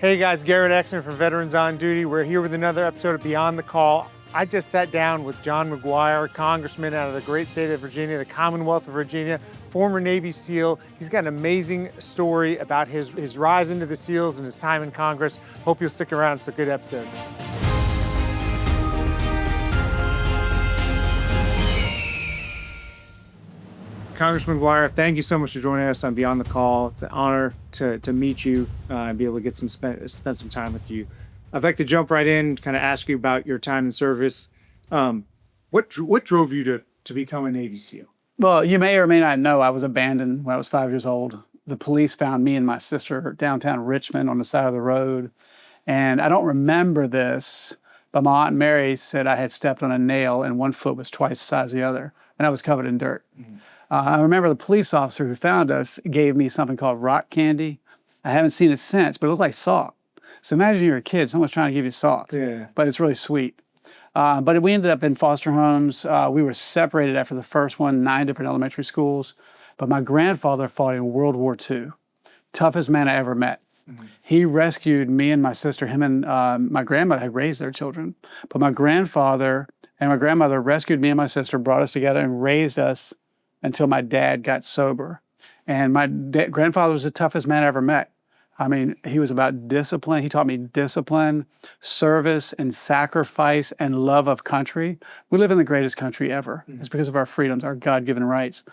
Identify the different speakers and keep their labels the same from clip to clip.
Speaker 1: Hey guys, Garrett Exner from Veterans on Duty. We're here with another episode of Beyond the Call. I just sat down with John McGuire, Congressman out of the great state of Virginia, the Commonwealth of Virginia, former Navy SEAL. He's got an amazing story about his rise into the SEALs and his time in Congress. Hope you'll stick around. It's a good episode. Congressman McGuire, thank you so much for joining us on Beyond the Call. It's an honor to meet you and be able to get spend some time with you. I'd like to jump right in, kind of ask you about your time in service. What drove you to become a Navy SEAL?
Speaker 2: Well, you may or may not know I was abandoned when I was 5 years old. The police found me and my sister downtown Richmond on the side of the road. And I don't remember this, but my Aunt Mary said I had stepped on a nail and one foot was twice the size of the other, and I was covered in dirt. Mm-hmm. I remember the police officer who found us gave me something called rock candy. I haven't seen it since, but it looked like salt. So imagine you're a kid, someone's trying to give you salt, but it's really sweet. But we ended up in foster homes. We were separated after the first one, 9 different elementary schools. But my grandfather fought in World War II. Toughest man I ever met. Mm-hmm. He rescued me and my sister. Him and my grandmother had raised their children. But my grandfather and my grandmother rescued me and my sister, brought us together and raised us until my dad got sober. And my grandfather was the toughest man I ever met. I mean, he was about discipline. He taught me discipline, service, and sacrifice, and love of country. We live in the greatest country ever. Mm-hmm. It's because of our freedoms, our God-given rights.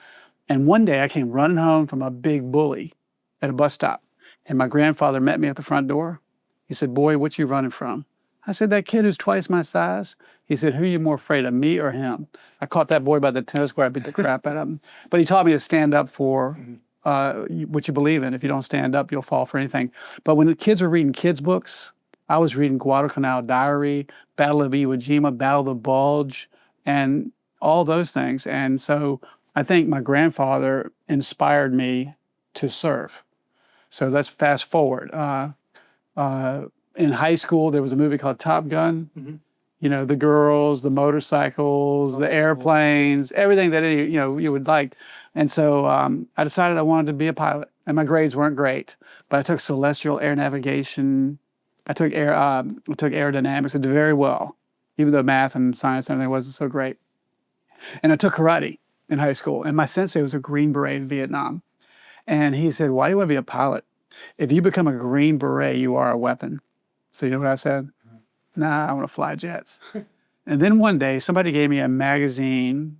Speaker 2: And one day I came running home from a big bully at a bus stop. And my grandfather met me at the front door. He said, "Boy, what you running from?" I said, "That kid who's twice my size." He said, "Who are you more afraid of, me or him?" I caught that boy by the tennis square. I beat the crap out of him. But he taught me to stand up for what you believe in. If you don't stand up, you'll fall for anything. But when the kids were reading kids' books, I was reading Guadalcanal Diary, Battle of Iwo Jima, Battle of the Bulge, and all those things. And so I think my grandfather inspired me to serve. So let's fast forward. In high school, there was a movie called Top Gun. Mm-hmm. You know, the girls, the motorcycles, the airplanes, everything that you would like. And so I decided I wanted to be a pilot. And my grades weren't great, but I took celestial air navigation. I took aerodynamics. I did very well, even though math and science and everything wasn't so great. And I took karate in high school. And my sensei was a Green Beret in Vietnam. And he said, "Why do you want to be a pilot? If you become a Green Beret, you are a weapon." So you know what I said? "Nah, I want to fly jets." And then one day, somebody gave me a magazine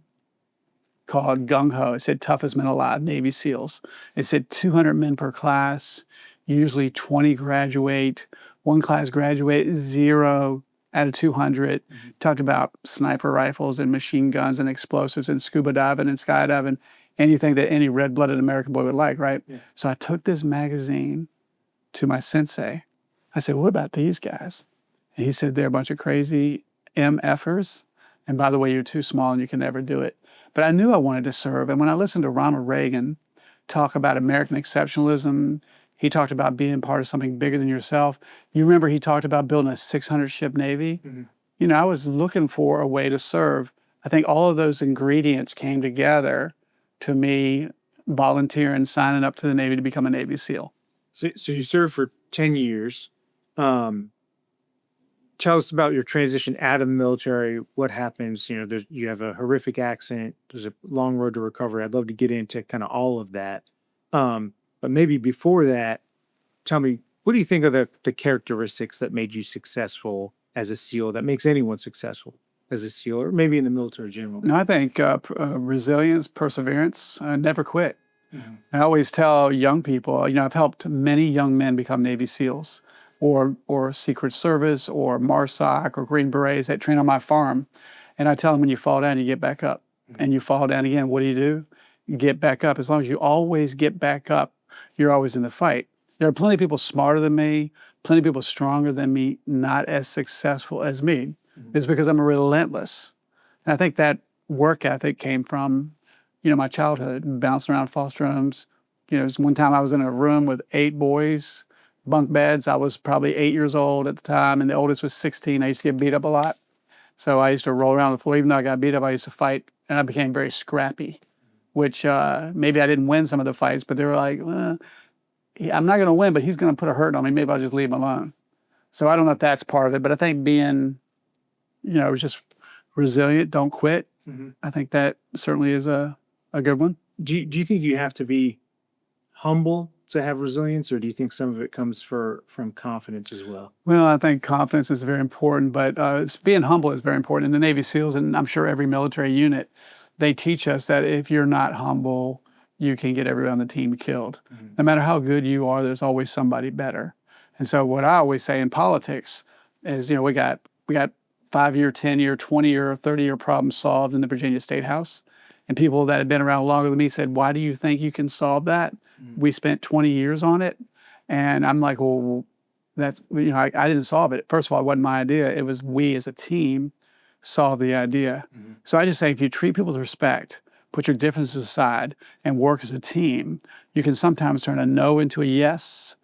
Speaker 2: called Gung Ho. It said Toughest Men Alive, Navy SEALs. It said 200 men per class, usually 20 graduate, one class graduate, 0 out of 200. Mm-hmm. Talked about sniper rifles and machine guns and explosives and scuba diving and skydiving, anything that any red-blooded American boy would like, right? Yeah. So I took this magazine to my sensei. I said, "What about these guys?" And he said, "They're a bunch of crazy MFers. And by the way, you're too small and you can never do it." But I knew I wanted to serve. And when I listened to Ronald Reagan talk about American exceptionalism, he talked about being part of something bigger than yourself. You remember he talked about building a 600-ship Navy? Mm-hmm. You know, I was looking for a way to serve. I think all of those ingredients came together to me volunteering, signing up to the Navy to become a Navy SEAL.
Speaker 1: So you served for 10 years. Tell us about your transition out of the military. What happens? You know, you have a horrific accident. There's a long road to recovery. I'd love to get into kind of all of that. But maybe before that, tell me, what do you think are the characteristics that made you successful as a SEAL, that makes anyone successful as a SEAL, or maybe in the military in general?
Speaker 2: No, I think resilience, perseverance, never quit. Mm-hmm. I always tell young people, you know, I've helped many young men become Navy SEALs or Secret Service or MARSOC or Green Berets that train on my farm. And I tell them, when you fall down, you get back up. Mm-hmm. And you fall down again, what do? You get back up. As long as you always get back up, you're always in the fight. There are plenty of people smarter than me, plenty of people stronger than me, not as successful as me. Mm-hmm. It's because I'm relentless. And I think that work ethic came from, you know, my childhood, bouncing around foster homes. You know, one time I was in a room with 8 boys, bunk beds. I was probably 8 years old at the time, and the oldest was 16. I used to get beat up a lot. So I used to roll around the floor. Even though I got beat up, I used to fight, and I became very scrappy, which maybe I didn't win some of the fights, but they were like, I'm not going to win, but he's going to put a hurt on me. Maybe I'll just leave him alone. So I don't know if that's part of it, but I think being, just resilient, don't quit. I think that certainly is a good one.
Speaker 1: Do you think you have to be humble to have resilience, or do you think some of it comes from confidence as well?
Speaker 2: Well, I think confidence is very important, but being humble is very important. In the Navy SEALs, and I'm sure every military unit, they teach us that if you're not humble, you can get everyone on the team killed. No matter how good you are, there's always somebody better. And so what I always say in politics is, we got 5-year, 10-year, 20-year, 30-year problems solved in the Virginia State House. And people that had been around longer than me said, why do you think you can solve that? We spent 20 years on it. And I'm like, well, that's, I didn't solve it. First of all, it wasn't my idea. It was we as a team solved the idea. So I just say, if you treat people with respect, put your differences aside, and work as a team, you can sometimes turn a no into a yes,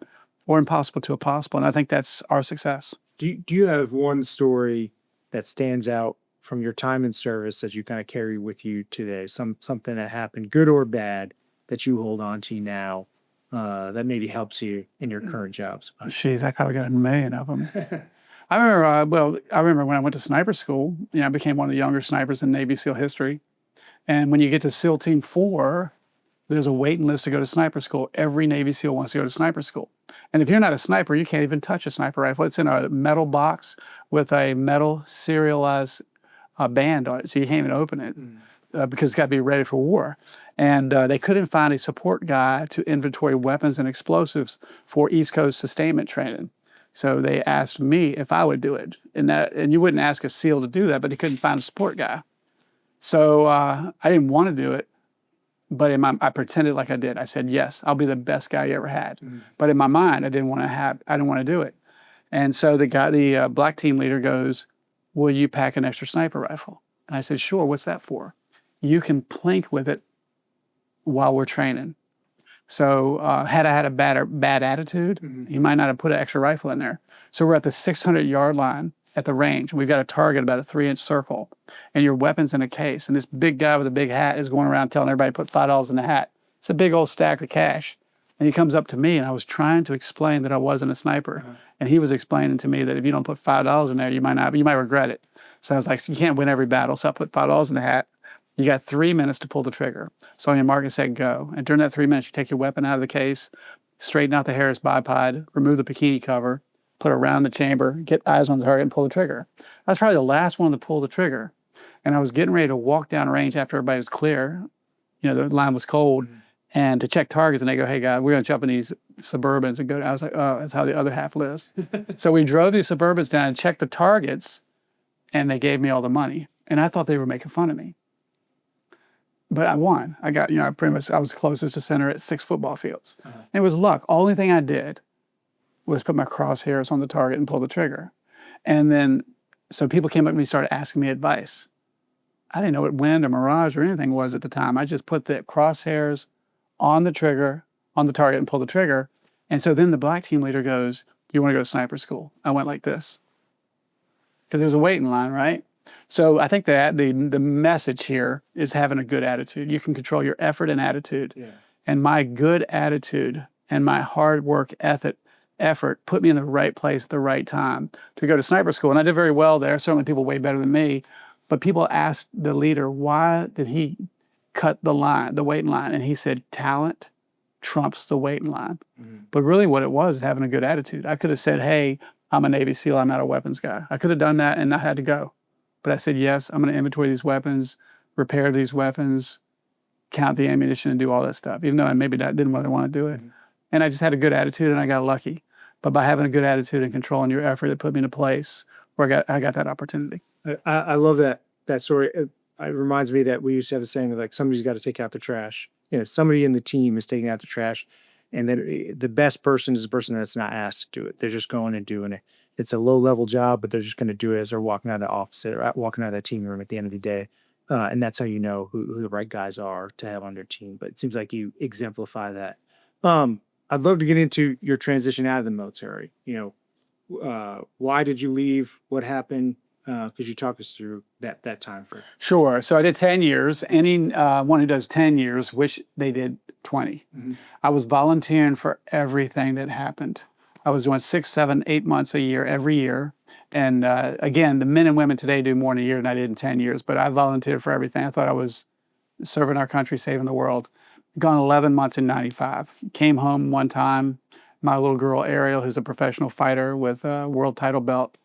Speaker 2: or impossible to a possible. And I think that's our success.
Speaker 1: Do you have one story that stands out from your time in service that you kind of carry with you today? Something that happened, good or bad, that you hold on to now, that maybe helps you in your current jobs?
Speaker 2: Jeez, I probably got a million of them. I remember when I went to sniper school, I became one of the younger snipers in Navy SEAL history. And when you get to SEAL Team 4, there's a waiting list to go to sniper school. Every Navy SEAL wants to go to sniper school. And if you're not a sniper, you can't even touch a sniper rifle. It's in a metal box with a metal serialized band on it, so you can't even open it because it's got to be ready for war. And they couldn't find a support guy to inventory weapons and explosives for East Coast sustainment training. So they asked me if I would do it. And you wouldn't ask a SEAL to do that, but he couldn't find a support guy. So I didn't want to do it, but I pretended like I did. I said, yes, I'll be the best guy you ever had. But in my mind, I didn't want to do it. And so the black team leader goes, will you pack an extra sniper rifle? And I said, sure, what's that for? You can plink with it while we're training. So had I had a bad attitude, he might not have put an extra rifle in there. So we're at the 600-yard line at the range. We've got a target about a 3-inch circle, and your weapon's in a case. And this big guy with a big hat is going around telling everybody to put $5 in the hat. It's a big old stack of cash. And he comes up to me, and I was trying to explain that I wasn't a sniper. And he was explaining to me that if you don't put $5 in there, you might regret it. So I was like, you can't win every battle. So I put $5 in the hat. You got 3 minutes to pull the trigger. So on your mark and set, go. And during that 3 minutes, you take your weapon out of the case, straighten out the Harris bipod, remove the bikini cover, put it around the chamber, get eyes on the target, and pull the trigger. I was probably the last one to pull the trigger. And I was getting ready to walk down range after everybody was clear. The line was cold. And to check targets, and they go, hey, guys, we're going to jump in these Suburbans and go. I was like, oh, that's how the other half lives. So we drove these Suburbans down and checked the targets, and they gave me all the money. And I thought they were making fun of me. But I won. I got, I was closest to center at 6 football fields. And it was luck. Only thing I did was put my crosshairs on the target and pull the trigger. And then, so people came up to me and started asking me advice. I didn't know what wind or mirage or anything was at the time. I just put the crosshairs on the trigger, on the target, and pull the trigger. And so then the black team leader goes, you want to go to sniper school? I went like this. Because there was a waiting line, right? So I think that the message here is having a good attitude. You can control your effort and attitude. Yeah. And my good attitude and my hard work effort put me in the right place at the right time to go to sniper school. And I did very well there. Certainly people way better than me. But people asked the leader, why did he cut the waiting line? And he said, talent trumps the waiting line. But really what it was is having a good attitude. I could have said, hey, I'm a Navy SEAL, I'm not a weapons guy. I could have done that and not had to go. But I said, yes, I'm going to inventory these weapons, repair these weapons, count the ammunition, and do all that stuff, even though I maybe didn't really want to do it. And I just had a good attitude, and I got lucky. But by having a good attitude and controlling your effort, it put me in a place where I got that opportunity.
Speaker 1: I love that story. It reminds me that we used to have a saying, like, somebody's got to take out the trash. Somebody in the team is taking out the trash, and then the best person is the person that's not asked to do it. They're just going and doing it. It's a low-level job, but they're just going to do it as they're walking out of the office or walking out of that team room at the end of the day. And that's how you know who the right guys are to have on their team. But it seems like you exemplify that. I'd love to get into your transition out of the military. Why did you leave? What happened? Could you talk us through that time frame?
Speaker 2: Sure. So I did 10 years. Any one who does 10 years wish they did 20. I was volunteering for everything that happened. I was doing 6, 7, 8 months a year, every year. And again, the men and women today do more in a year than I did in 10 years, but I volunteered for everything. I thought I was serving our country, saving the world. Gone 11 months in 95. Came home one time. My little girl, Ariel, who's a professional fighter with a world title belt,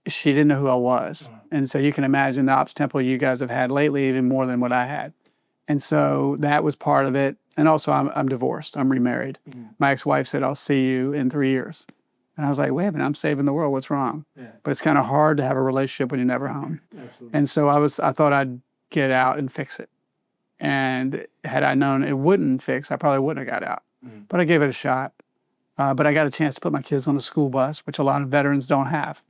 Speaker 2: she didn't know who I was. And so you can imagine the ops tempo you guys have had lately, even more than what I had. And so that was part of it. And also, I'm divorced. I'm remarried. My ex-wife said, I'll see you in 3 years. And I was like, wait a minute, I'm saving the world. What's wrong? Yeah. But it's kind of hard to have a relationship when you're never home. Absolutely. And so I thought I'd get out and fix it. And had I known it wouldn't fix, I probably wouldn't have got out. But I gave it a shot. But I got a chance to put my kids on a school bus, which a lot of veterans don't have.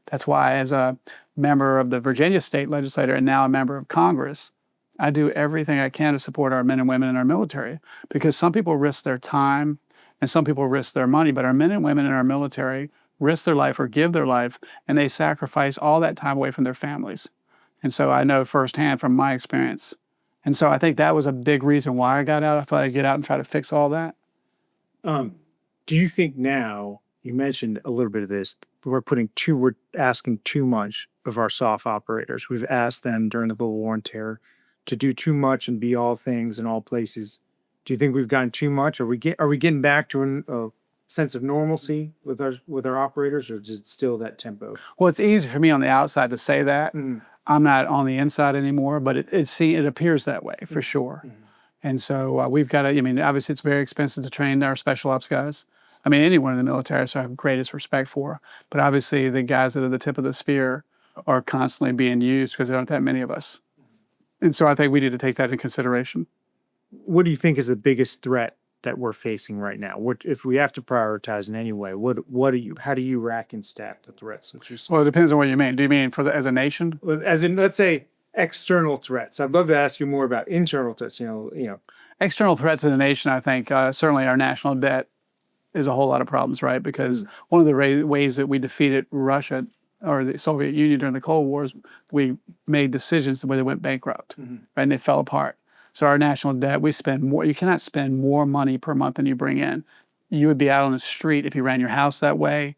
Speaker 2: That's why, as a member of the Virginia state legislature and now a member of Congress, I do everything I can to support our men and women in our military, because some people risk their time and some people risk their money, but our men and women in our military risk their life or give their life, and they sacrifice all that time away from their families. And so I know firsthand from my experience. And so I think that was a big reason why I got out. I thought I'd get out and try to fix all that.
Speaker 1: Do you think now, you mentioned a little bit of this, we're asking too much of our SOF operators. We've asked them during the Civil War and Terror to do too much and be all things in all places. Do you think we've gotten too much? Are we getting back to a sense of normalcy with our operators, or is it still that tempo?
Speaker 2: Well, it's easy for me on the outside to say that. I'm not on the inside anymore, but it appears that way for sure. And so we've got to, obviously it's very expensive to train our special ops guys. Anyone in the military, so I have greatest respect for. But obviously the guys that are the tip of the spear are constantly being used because there aren't that many of us. And so I think we need to take that into consideration.
Speaker 1: What do you think is the biggest threat that we're facing right now? What, if we have to prioritize in any way, how do you rack and stack the threats that you see?
Speaker 2: Well, it depends on what you mean. Do you mean as a nation?
Speaker 1: As in, let's say, external threats. I'd love to ask you more about internal threats.
Speaker 2: External threats in the nation, I think certainly our national debt is a whole lot of problems, right? Because one of the ways that we defeated Russia or the Soviet Union during the Cold Wars, we made decisions where they went bankrupt, right? And they fell apart. So our national debt, we spend more. You cannot spend more money per month than you bring in. You would be out on the street if you ran your house that way.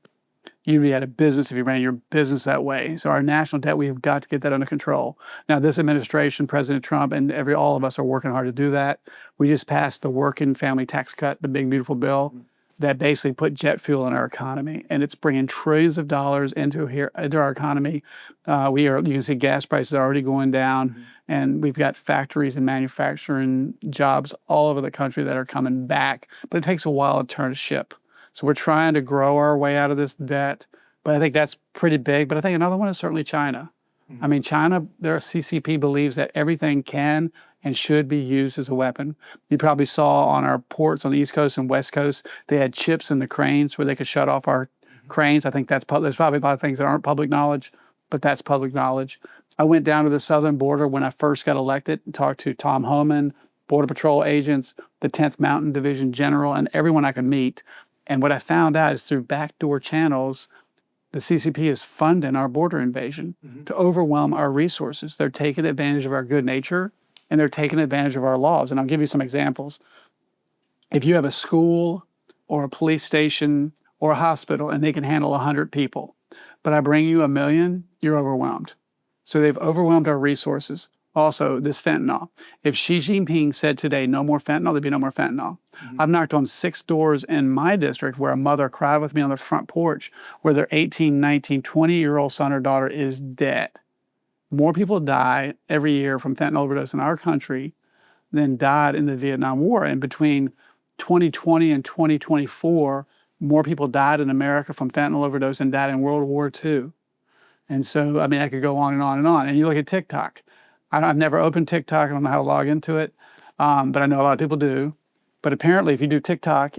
Speaker 2: You'd be out of business if you ran your business that way. So our national debt, we have got to get that under control. Now, this administration, President Trump, and all of us are working hard to do that. We just passed the working family tax cut, the big, beautiful bill that basically put jet fuel in our economy, and it's bringing trillions of dollars into our economy. You can see gas prices are already going down, and we've got factories and manufacturing jobs all over the country that are coming back, but it takes a while to turn a ship. So we're trying to grow our way out of this debt, but I think that's pretty big. But I think another one is certainly China. China, their CCP believes that everything can and should be used as a weapon. You probably saw on our ports on the East Coast and West Coast, they had chips in the cranes where they could shut off our cranes. I think there's probably a lot of things that aren't public knowledge, but that's public knowledge. I went down to the southern border when I first got elected and talked to Tom Homan, Border Patrol agents, the 10th Mountain Division General, and everyone I could meet. And what I found out is through backdoor channels, the CCP is funding our border invasion to overwhelm our resources. They're taking advantage of our good nature, and they're taking advantage of our laws. And I'll give you some examples. If you have a school or a police station or a hospital and they can handle 100 people, but I bring you 1 million, you're overwhelmed. So they've overwhelmed our resources. Also, this fentanyl. If Xi Jinping said today, no more fentanyl, there'd be no more fentanyl. I've knocked on 6 doors in my district where a mother cried with me on the front porch where their 18, 19, 20-year-old son or daughter is dead. More people die every year from fentanyl overdose in our country than died in the Vietnam War. And between 2020 and 2024, more people died in America from fentanyl overdose than died in World War II. And so, I could go on and on and on. And you look at TikTok. I've never opened TikTok. I don't know how to log into it, but I know a lot of people do. But apparently, if you do TikTok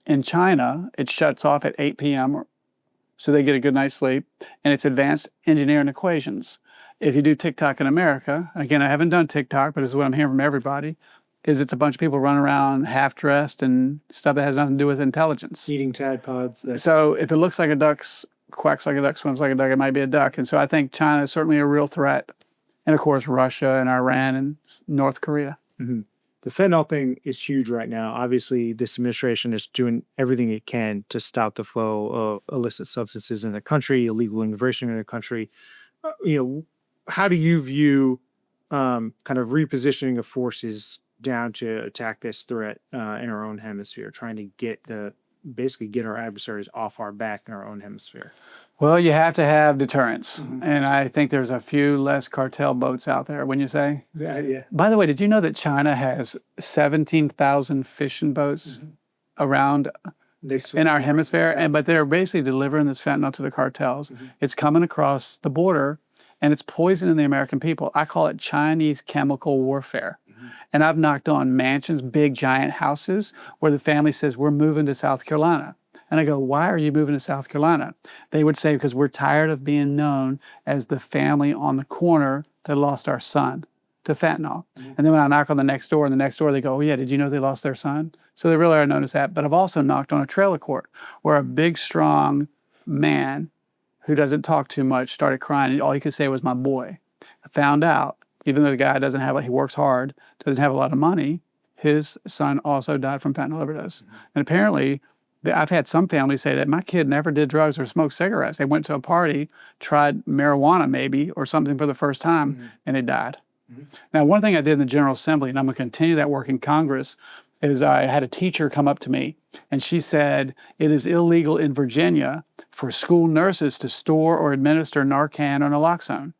Speaker 2: in China, it shuts off at 8 p.m. so they get a good night's sleep, and it's advanced engineering equations. If you do TikTok in America, again, I haven't done TikTok, but this is what I'm hearing from everybody, is it's a bunch of people running around half-dressed and stuff that has nothing to do with intelligence.
Speaker 1: Eating Tide Pods.
Speaker 2: So if it looks like a duck's quacks like a duck, swims like a duck, it might be a duck. And so I think China is certainly a real threat. And of course, Russia and Iran and North Korea.
Speaker 1: Mm-hmm. The fentanyl thing is huge right now. Obviously, this administration is doing everything it can to stop the flow of illicit substances in the country, illegal immigration in the country. How do you view kind of repositioning of forces down to attack this threat in our own hemisphere, trying to basically get our adversaries off our back in our own hemisphere?
Speaker 2: Well, you have to have deterrence. Mm-hmm. And I think there's a few less cartel boats out there, wouldn't you say?
Speaker 1: Yeah.
Speaker 2: By the way, did you know that China has 17,000 fishing boats around in our hemisphere? But they're basically delivering this fentanyl to the cartels. Mm-hmm. It's coming across the border and it's poisoning the American people. I call it Chinese chemical warfare. Mm-hmm. And I've knocked on mansions, big giant houses where the family says, we're moving to South Carolina. And I go, why are you moving to South Carolina? They would say, because we're tired of being known as the family on the corner that lost our son to fentanyl. Mm-hmm. And then when I knock on the next door, they go, oh yeah, did you know they lost their son? So they really are known as that. But I've also knocked on a trailer court where a big, strong man who doesn't talk too much started crying. And all he could say was, my boy. I found out, even though the guy he works hard, doesn't have a lot of money, his son also died from fentanyl overdose. Mm-hmm. And apparently, I've had some families say that my kid never did drugs or smoked cigarettes. They went to a party, tried marijuana maybe or something for the first time, mm-hmm. and they died. Mm-hmm. Now, one thing I did in the General Assembly, and I'm going to continue that work in Congress, is I had a teacher come up to me, and she said, it is illegal in Virginia for school nurses to store or administer Narcan or naloxone.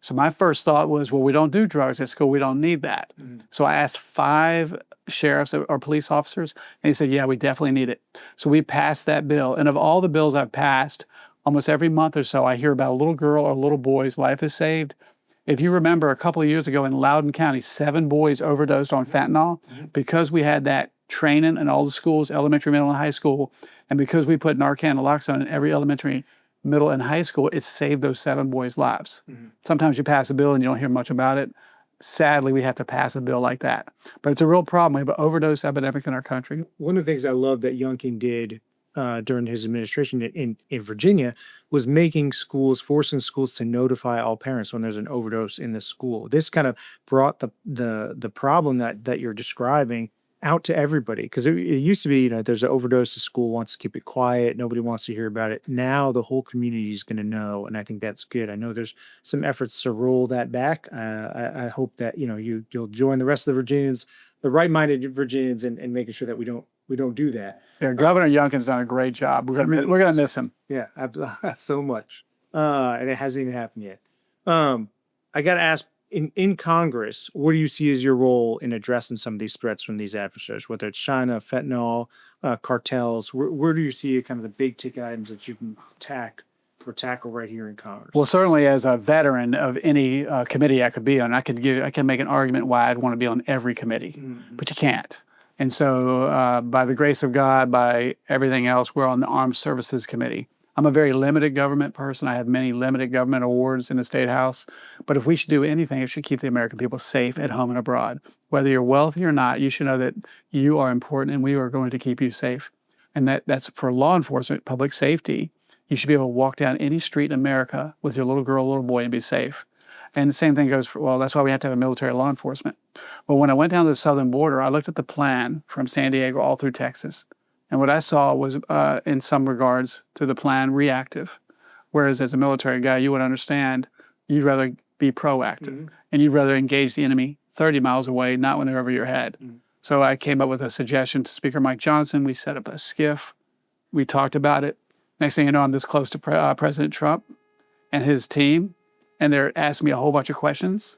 Speaker 2: So my first thought was, well, we don't do drugs at school. We don't need that. Mm-hmm. So I asked 5 sheriffs or police officers, and he said, yeah, we definitely need it. So we passed that bill. And of all the bills I've passed, almost every month or so, I hear about a little girl or a little boy's life is saved. If you remember a couple of years ago in Loudoun County, 7 boys overdosed on fentanyl because we had that training in all the schools, elementary, middle, and high school. And because we put Narcan and naloxone in every elementary, middle, and high school, it saved those 7 boys' lives. Mm-hmm. Sometimes you pass a bill and you don't hear much about it. Sadly, we have to pass a bill like that. But it's a real problem. We have an overdose epidemic in our country.
Speaker 1: One of the things I love that Youngkin did during his administration in Virginia was forcing schools to notify all parents when there's an overdose in the school. This kind of brought the problem that you're describing out to everybody, because it used to be, there's an overdose, the school wants to keep it quiet, nobody wants to hear about it. Now the whole community is going to know, and I think that's good. I know there's some efforts to roll that back. I hope that you'll join the rest of the Virginians, the right-minded Virginians, in making sure that we don't do that.
Speaker 2: Yeah, Governor Youngkin's done a great job. We're gonna miss him.
Speaker 1: Yeah, so much, and it hasn't even happened yet. I got to ask. In Congress, what do you see as your role in addressing some of these threats from these adversaries, whether it's China, fentanyl, cartels? Where do you see kind of the big ticket items that you can tackle right here in Congress?
Speaker 2: Well, certainly as a veteran of any committee I could be on, I can make an argument why I'd want to be on every committee, mm-hmm. but you can't. And so by the grace of God, by everything else, we're on the Armed Services Committee. I'm a very limited government person. I have many limited government awards in the State House. But if we should do anything, it should keep the American people safe at home and abroad. Whether you're wealthy or not, you should know that you are important and we are going to keep you safe. And that's for law enforcement, public safety. You should be able to walk down any street in America with your little girl, little boy, and be safe. And the same thing goes that's why we have to have a military law enforcement. Well, when I went down to the southern border, I looked at the plan from San Diego all through Texas. And what I saw was, in some regards, to the plan, reactive. Whereas as a military guy, you would understand you'd rather be proactive. Mm-hmm. And you'd rather engage the enemy 30 miles away, not when they're over your head. Mm-hmm. So I came up with a suggestion to Speaker Mike Johnson. We set up a skiff. We talked about it. Next thing you know, I'm this close to President Trump and his team. And they're asking me a whole bunch of questions.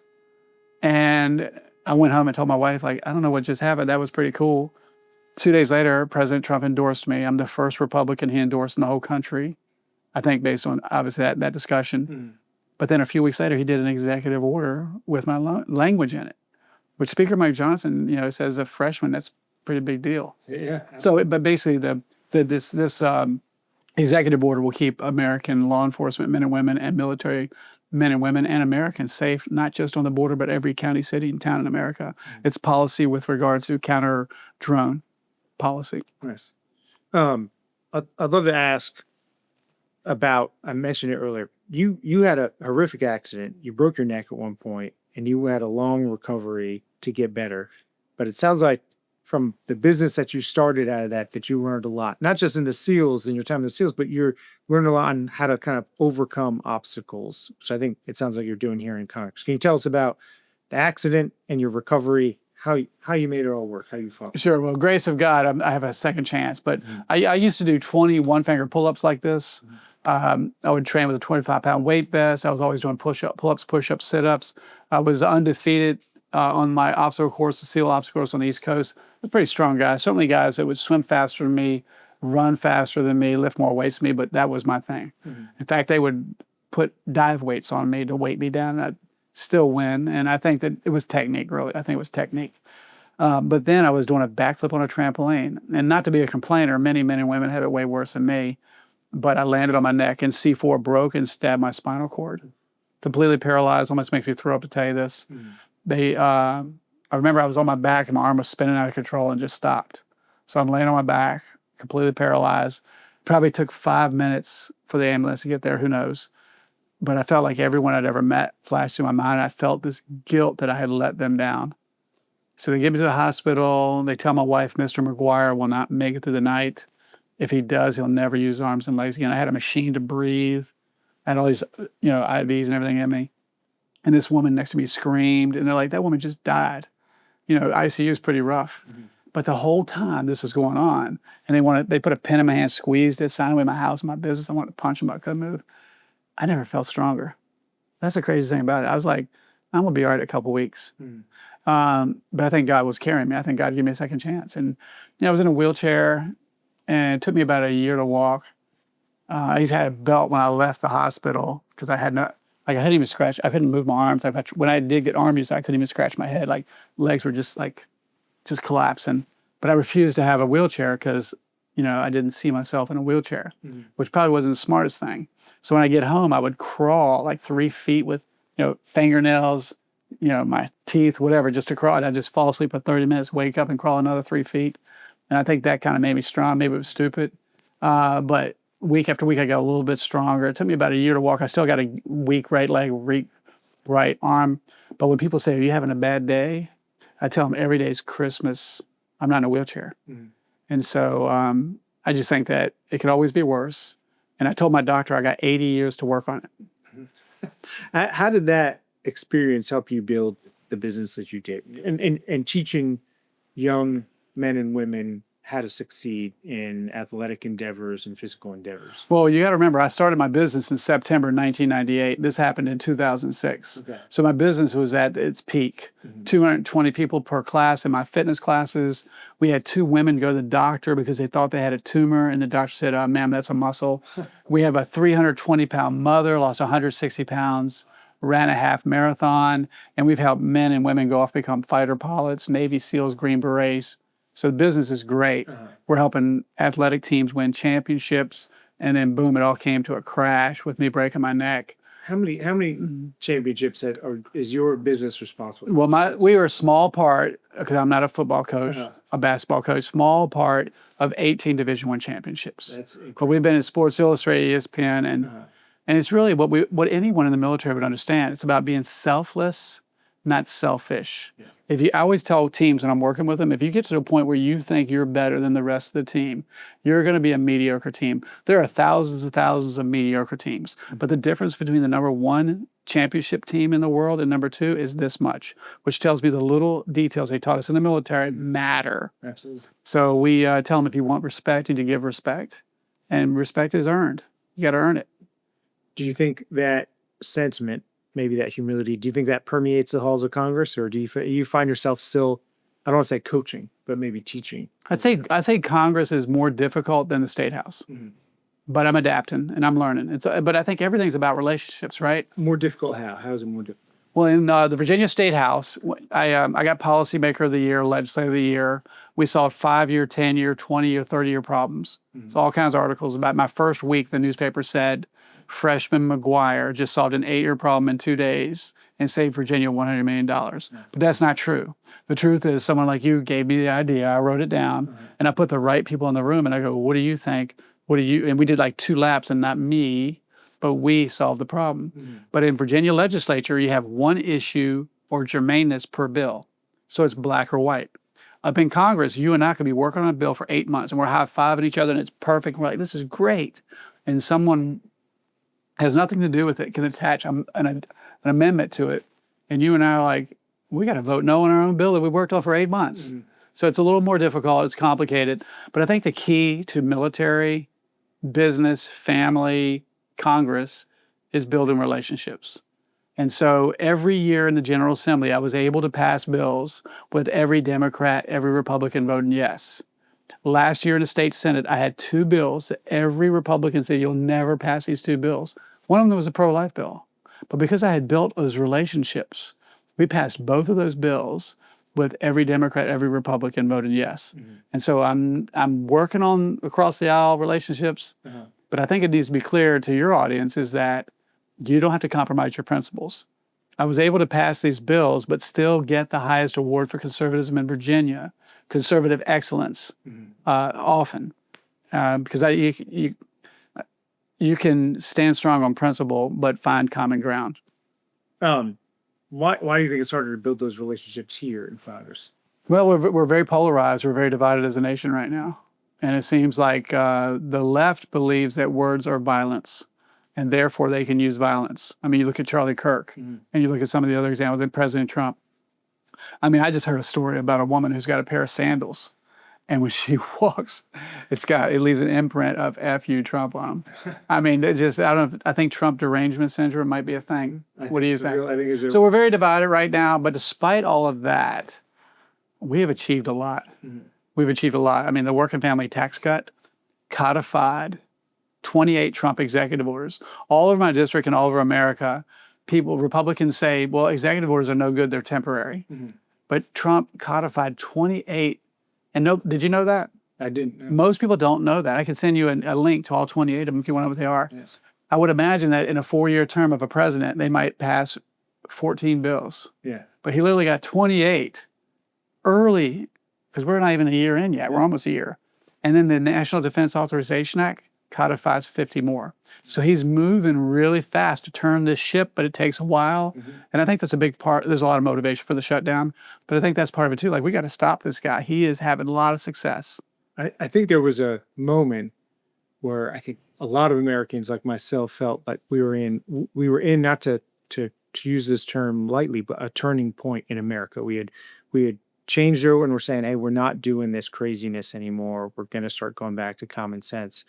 Speaker 2: And I went home and told my wife, I don't know what just happened. That was pretty cool. 2 days later, President Trump endorsed me. I'm the first Republican he endorsed in the whole country, I think, based on, obviously, that discussion. Mm. But then a few weeks later, he did an executive order with my language in it, which Speaker Mike Johnson, says a freshman, that's a pretty big deal.
Speaker 1: Yeah.
Speaker 2: So, but basically, this executive order will keep American law enforcement men and women and military men and women and Americans safe, not just on the border, but every county, city, and town in America. Mm. It's policy with regards to counter-drone policy.
Speaker 1: Nice. I'd love to ask, about, I mentioned it earlier. You had a horrific accident. You broke your neck at one point, and you had a long recovery to get better. But it sounds like from the business that you started out of that you learned a lot, not just in the SEALs in your time in the SEALs, but you're learning a lot on how to kind of overcome obstacles. So I think it sounds like you're doing here in Congress. Can you tell us about the accident and your recovery? How you made it all work? How you fought?
Speaker 2: Sure. Well, grace of God, I have a second chance. But I used to do 20 one-finger pull-ups like this. I would train with a 25-pound weight vest. I was always doing pull-ups, push-ups, sit-ups. I was undefeated on my obstacle course, the SEAL obstacle course on the East Coast. A pretty strong guy. Certainly guys that would swim faster than me, run faster than me, lift more weights than me, but that was my thing. In fact, they would put dive weights on me to weight me down, and I'd still win. And I think that it was technique, really. I think it was technique. But then I was doing a backflip on a trampoline. And not to be a complainer, many men and women have it way worse than me. But I landed on my neck and C4 broke and stabbed my spinal cord. Completely paralyzed. Almost makes me throw up to tell you this. I remember I was on my back and my arm was spinning out of control and just stopped. So I'm laying on my back, completely paralyzed. Probably took 5 minutes for the ambulance to get there. Who knows? But I felt like everyone I'd ever met flashed through my mind. I felt this guilt that I had let them down. So they get me to the hospital. They tell my wife, Mr. McGuire will not make it through the night. If he does, he'll never use arms and legs again. I had a machine to breathe. I had all these, IVs and everything in me. And this woman next to me screamed, and they're like, that woman just died. ICU is pretty rough. But the whole time this was going on, and they put a pen in my hand, squeezed it, signed away my house, my business. I wanted to punch them, but I couldn't move. I never felt stronger. That's the crazy thing about it. I was like, I'm gonna be all right in a couple weeks. But I think God was carrying me. I think God gave me a second chance. And I was in a wheelchair, and it took me about a year to walk. I had a belt when I left the hospital because I couldn't even scratch. I couldn't move my arms. When I did get arm use, I couldn't even scratch my head. Like legs were just collapsing. But I refused to have a wheelchair because, I didn't see myself in a wheelchair, which probably wasn't the smartest thing. So when I get home, I would crawl like 3 feet with, fingernails, my teeth, whatever, just to crawl. I'd just fall asleep for 30 minutes, wake up and crawl another 3 feet. And I think that kind of made me strong. Maybe it was stupid. But week after week, I got a little bit stronger. It took me about a year to walk. I still got a weak right leg, weak right arm. But when people say, are you having a bad day? I tell them every day is Christmas. I'm not in a wheelchair. And so I just think that it could always be worse. And I told my doctor I got 80 years to work on it.
Speaker 1: How did that experience help you build the business that you did and teaching young men and women how to succeed in athletic endeavors and physical endeavors?
Speaker 2: Well, you got to remember, I started my business in September 1998. This happened in 2006. Okay. So my business was at its peak. 220 people per class in my fitness classes. We had 2 women go to the doctor because they thought they had a tumor, and the doctor said, ma'am, that's a muscle. We have a 320-pound mother, lost 160 pounds, ran a half marathon, and we've helped men and women go off to become fighter pilots, Navy SEALs, Green Berets. So the business is great. We're helping athletic teams win championships, and then boom, it all came to a crash with me breaking my neck.
Speaker 1: How many championships is your business responsible?
Speaker 2: Well, we were a small part, because I'm not a football coach, a basketball coach, small part of 18 Division I championships. That's incredible. But we've been in Sports Illustrated, ESPN, and it's really what anyone in the military would understand. It's about being selfless, not selfish. Yeah. I always tell teams when I'm working with them, if you get to the point where you think you're better than the rest of the team, you're going to be a mediocre team. There are thousands and thousands of mediocre teams, but the difference between the number 1 championship team in the world and number 2 is this much, which tells me the little details they taught us in the military matter. Absolutely. So we tell them if you want respect, you need to give respect, and respect is earned. You got to earn it.
Speaker 1: Do you think that sentiment, maybe that humility, do you think that permeates the halls of Congress, or do you find yourself still, I don't want to say coaching, but maybe teaching?
Speaker 2: I'd say Congress is more difficult than the State House, but I'm adapting and I'm learning. But I think everything's about relationships, right?
Speaker 1: More difficult how? How is it more difficult?
Speaker 2: Well, in the Virginia State House, I got Policymaker of the Year, Legislator of the Year. We solved 5-year, 10-year, 20-year, 30-year problems. It's all kinds of articles about my first week. The newspaper said, Freshman McGuire just solved an 8-year problem in 2 days and saved Virginia $100 million. But that's not true. The truth is someone like you gave me the idea, I wrote it down, and I put the right people in the room, and I go, what do you think What do you, and we did like 2 laps and not me, but we solved the problem. But in Virginia legislature, you have 1 issue or germaneness per bill. So it's black or white. Up in Congress, you and I could be working on a bill for 8 months and we're high-fiving each other and it's perfect. We're like, this is great. And someone has nothing to do with it, can attach an amendment to it. And you and I are like, we got to vote no on our own bill that we worked on for 8 months. So it's a little more difficult. It's complicated. But I think the key to military, business, family, Congress is building relationships. And so every year in the General Assembly, I was able to pass bills with every Democrat, every Republican voting yes. Last year in the state Senate, I had 2 bills that every Republican said, you'll never pass these 2 bills. One of them was a pro-life bill. But because I had built those relationships, we passed both of those bills with every Democrat, every Republican voting yes. And so I'm working on across the aisle relationships, but I think it needs to be clear to your audience is that you don't have to compromise your principles. I was able to pass these bills, but still get the highest award for conservatism in Virginia, conservative excellence, often, because you can stand strong on principle, but find common ground.
Speaker 1: Why do you think it's harder to build those relationships here in Founders?
Speaker 2: Well, we're very polarized. We're very divided as a nation right now. And it seems like the left believes that words are violence, and therefore they can use violence. I mean, you look at Charlie Kirk, and you look at some of the other examples, and President Trump. I mean, I just heard a story about a woman who's got a pair of sandals, and when she walks, it leaves an imprint of "F you, Trump" on them. I mean, I think Trump derangement syndrome might be a thing. What do you think? So we're very divided right now, but despite all of that, we have achieved a lot. We've achieved a lot. I mean, the working family tax cut, codified 28 Trump executive orders. All over my district and all over America, Republicans say, well, executive orders are no good, they're temporary. But Trump codified 28. And did you know that?
Speaker 1: I didn't know.
Speaker 2: Most people don't know that. I can send you a link to all 28 of them if you want to know what they are.
Speaker 1: Yes.
Speaker 2: I would imagine that in a 4-year term of a president, they might pass 14 bills.
Speaker 1: Yeah.
Speaker 2: But he literally got 28 early, because we're not even a year in yet. We're almost a year. And then the National Defense Authorization Act codifies 50 more. So he's moving really fast to turn this ship, but it takes a while. And I think that's a big part. There's a lot of motivation for the shutdown, but I think that's part of it too. Like, we got to stop this guy. He is having a lot of success.
Speaker 1: I think there was a moment where I think a lot of Americans like myself felt like we were in not to use this term lightly, but a turning point in America. We had changed over and we're saying, hey, we're not doing this craziness anymore. We're going to start going back to common sense.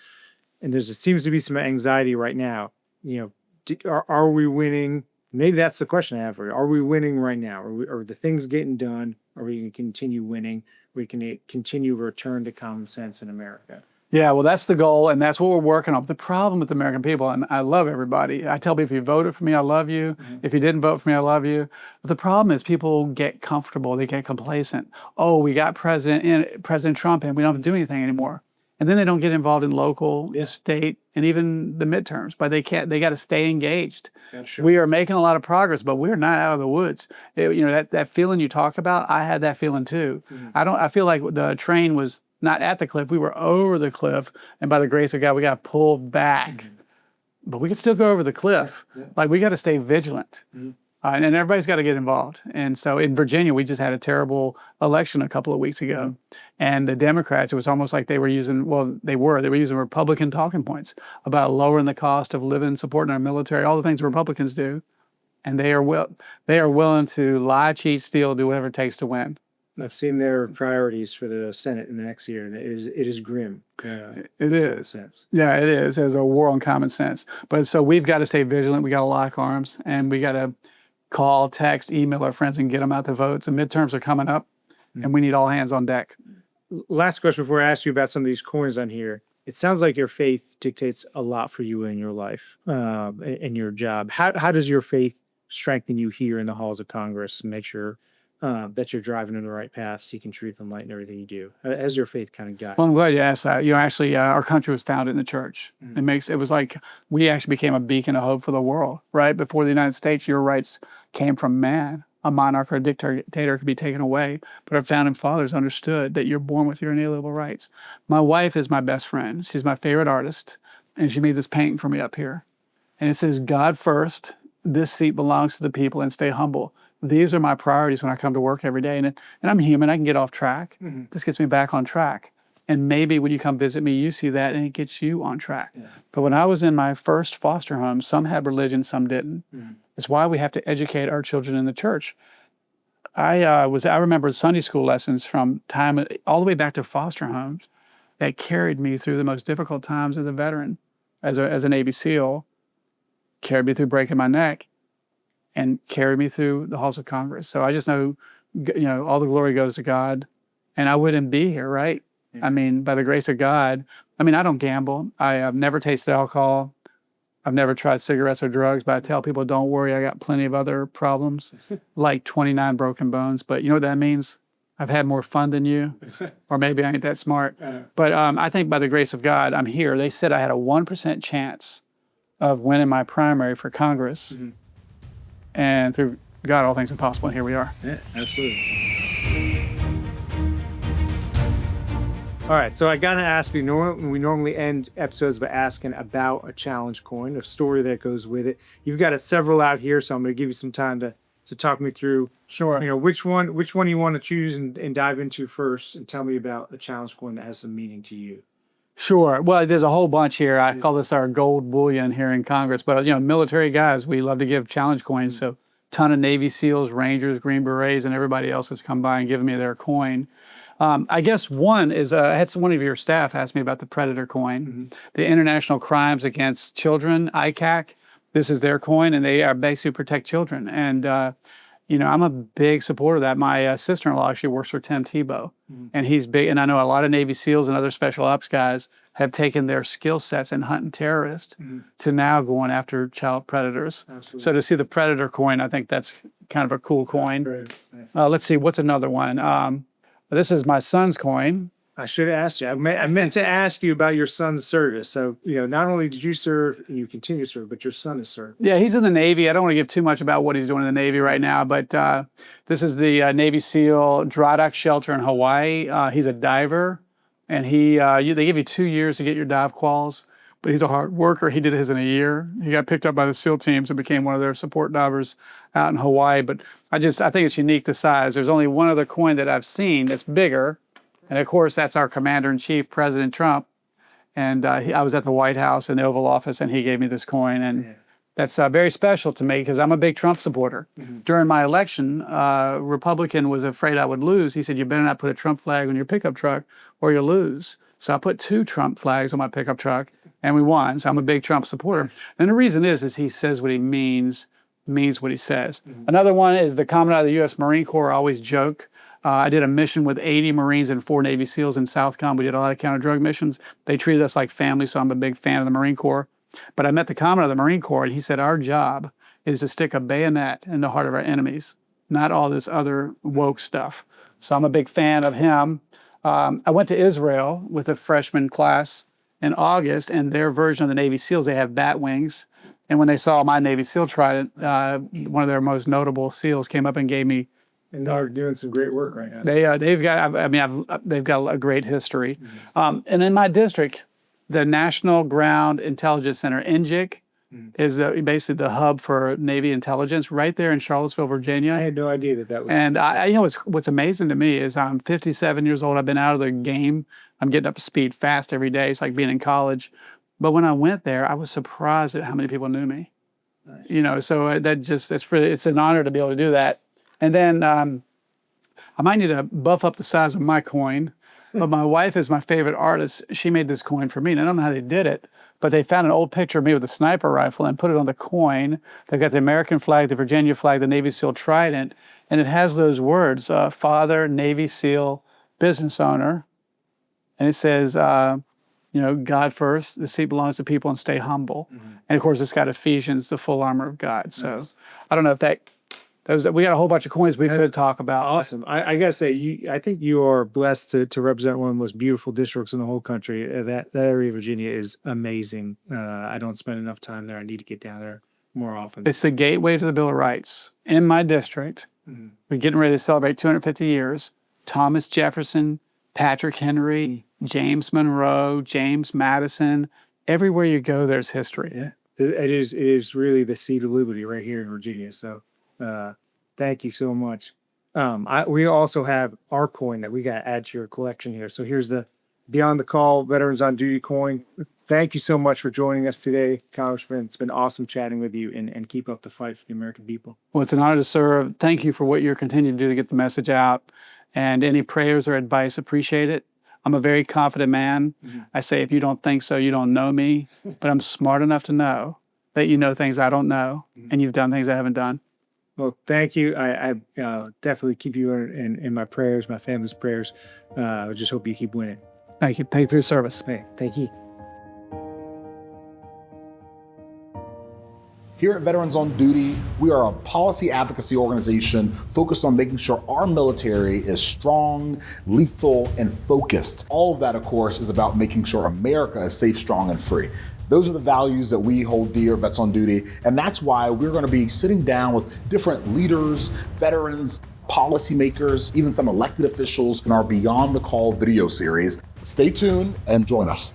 Speaker 1: And there seems to be some anxiety right now. You know, are we winning? Maybe that's the question I have for you. Are we winning right now? Are the things getting done? Are we going to continue winning? We can continue to return to common sense in America.
Speaker 2: Yeah, well, that's the goal, and that's what we're working on. But the problem with the American people, and I love everybody. I tell people, if you voted for me, I love you. If you didn't vote for me, I love you. But the problem is people get comfortable. They get complacent. Oh, we got President Trump in. We don't have to do anything anymore. And then they don't get involved in local, state, and even the midterms. But they got to stay engaged.
Speaker 1: Yeah, sure.
Speaker 2: We are making a lot of progress, but we're not out of the woods. That feeling you talk about, I had that feeling too. I feel like the train was not at the cliff. We were over the cliff, and by the grace of God, we got pulled back. But we can still go over the cliff. Like, we got to stay vigilant. And everybody's got to get involved. And so in Virginia, we just had a terrible election a couple of weeks ago. And the Democrats, it was almost like they were using Republican talking points about lowering the cost of living, supporting our military, all the things Republicans do. And they are willing to lie, cheat, steal, do whatever it takes to win.
Speaker 1: I've seen their priorities for the Senate in the next year, and it is grim.
Speaker 2: It is.
Speaker 1: Sense.
Speaker 2: Yeah, it is. There's a war on common sense. But so we've got to stay vigilant. We got to lock arms, and we got to call, text, email our friends and get them out to vote. The midterms are coming up, and we need all hands on deck.
Speaker 1: Last question before I ask you about some of these coins on here. It sounds like your faith dictates a lot for you in your life, in your job. How does your faith strengthen you here in the halls of Congress and make sure that you're driving in the right path, seeking truth and light in everything you do? As your faith kind of guide?
Speaker 2: Well, I'm glad you asked that. Actually, our country was founded in the church. It was like we actually became a beacon of hope for the world. Right before the United States, your rights came from man. a monarch or a dictator could be taken away. But our founding fathers understood that you're born with your inalienable rights. My wife is my best friend. She's my favorite artist. And she made this painting for me up here. And it says, God first, this seat belongs to the people, and stay humble. These are my priorities when I come to work every day. And I'm human, I can get off track. This gets me back on track. And maybe when you come visit me, you see that and it gets you on track. Yeah. But when I was in my first foster home, some had religion, some didn't. It's why we have to educate our children in the church. I remember Sunday school lessons from time all the way back to foster homes that carried me through the most difficult times as a veteran, as a Navy SEAL, carried me through breaking my neck, and carried me through the halls of Congress. So I just know, all the glory goes to God, and I wouldn't be here, right? I mean, by the grace of God. I mean, I don't gamble. I've never tasted alcohol. I've never tried cigarettes or drugs, but I tell people, don't worry, I got plenty of other problems, like 29 broken bones. But you know what that means? I've had more fun than you, or maybe I ain't that smart. But I think by the grace of God, I'm here. They said I had a 1% chance of winning my primary for Congress. And through God, all things are possible, and here we are.
Speaker 1: Yeah, absolutely. All right, so I got to ask you, we normally end episodes by asking about a challenge coin, a story that goes with it. You've got several out here, so I'm going to give you some time to talk me through.
Speaker 2: Sure.
Speaker 1: Which one you want to choose and dive into first, and tell me about a challenge coin that has some meaning to you.
Speaker 2: Sure. Well, there's a whole bunch here. I call this our gold bullion here in Congress. But, military guys, we love to give challenge coins. So ton of Navy SEALs, Rangers, Green Berets, and everybody else has come by and given me their coin. I guess one is, I had one of your staff ask me about the Predator coin, the International Crimes Against Children, ICAC. This is their coin, and they are basically protect children. And, I'm a big supporter of that. My sister-in-law actually works for Tim Tebow, and he's big. And I know a lot of Navy SEALs and other special ops guys have taken their skill sets in hunting terrorists to now going after child predators. Absolutely. So to see the Predator coin, I think that's kind of a cool coin. Great. Nice. Let's see, what's another one? This is my son's coin.
Speaker 1: I should have asked you. I meant to ask you about your son's service. So, not only did you serve and you continue to serve, but your son has served.
Speaker 2: Yeah, he's in the Navy. I don't want to give too much about what he's doing in the Navy right now, but this is the Navy SEAL dry dock shelter in Hawaii. He's a diver, and they give you 2 years to get your dive quals, but he's a hard worker. He did his in a year. He got picked up by the SEAL teams and became one of their support divers out in Hawaii. But I think it's unique, the size. There's only one other coin that I've seen that's bigger. And of course, that's our Commander-in-Chief, President Trump. And I was at the White House in the Oval Office, and he gave me this coin. And that's very special to me because I'm a big Trump supporter. During my election, Republican was afraid I would lose. He said, you better not put a Trump flag on your pickup truck or you'll lose. So I put 2 Trump flags on my pickup truck, and we won. So I'm a big Trump supporter. And the reason is he says what he means what he says. Another one is the Commandant of the U.S. Marine Corps. I always joke. I did a mission with 80 Marines and 4 Navy SEALs in Southcom. We did a lot of counter-drug missions. They treated us like family, so I'm a big fan of the Marine Corps. But I met the Commandant of the Marine Corps, and he said, our job is to stick a bayonet in the heart of our enemies, not all this other woke stuff. So I'm a big fan of him. I went to Israel with a freshman class in August, and their version of the Navy SEALs, they have bat wings. And when they saw my Navy SEAL trident, one of their most notable SEALs came up and gave me.
Speaker 1: And they're doing some great work right now.
Speaker 2: They've got a great history. And in my district, the National Ground Intelligence Center, NGIC, is basically the hub for Navy intelligence right there in Charlottesville, Virginia.
Speaker 1: I had no idea that was.
Speaker 2: And what's amazing to me is I'm 57 years old. I've been out of the game. I'm getting up to speed fast every day. It's like being in college. But when I went there, I was surprised at how many people knew me. Nice. So it's an honor to be able to do that. And then I might need to buff up the size of my coin, but my wife is my favorite artist. She made this coin for me, and I don't know how they did it, but they found an old picture of me with a sniper rifle and put it on the coin. They've got the American flag, the Virginia flag, the Navy SEAL trident, and it has those words, father, Navy SEAL, business owner, and it says, God first, the seat belongs to people, and stay humble. And of course, it's got Ephesians, the full armor of God. So nice. I don't know if we got a whole bunch of coins we could talk about.
Speaker 1: Awesome. I got to say, I think you are blessed to represent one of the most beautiful districts in the whole country. That area of Virginia is amazing. I don't spend enough time there. I need to get down there more often.
Speaker 2: It's the gateway to the Bill of Rights. In my district, We're getting ready to celebrate 250 years. Thomas Jefferson, Patrick Henry, James Monroe, James Madison. Everywhere you go, there's history.
Speaker 1: Yeah, it is really the seat of liberty right here in Virginia. So, thank you so much. We also have our coin that we got to add to your collection here. So here's the Beyond the Call Veterans on Duty coin. Thank you so much for joining us today, Congressman. It's been awesome chatting with you, and keep up the fight for the American people.
Speaker 2: Well, it's an honor to serve. Thank you for what you're continuing to do to get the message out. And any prayers or advice, appreciate it. I'm a very confident man. I say, if you don't think so, you don't know me. But I'm smart enough to know that you know things I don't know, and you've done things I haven't done.
Speaker 1: Well, thank you. I definitely keep you in my prayers, my family's prayers. I just hope you keep winning.
Speaker 2: Thank you. Thank you for your service.
Speaker 1: Hey, thank you.
Speaker 3: Here at Veterans on Duty, we are a policy advocacy organization focused on making sure our military is strong, lethal, and focused. All of that, of course, is about making sure America is safe, strong, and free. Those are the values that we hold dear at Vets on Duty, and that's why we're going to be sitting down with different leaders, veterans, policymakers, even some elected officials in our Beyond the Call video series. Stay tuned and join us.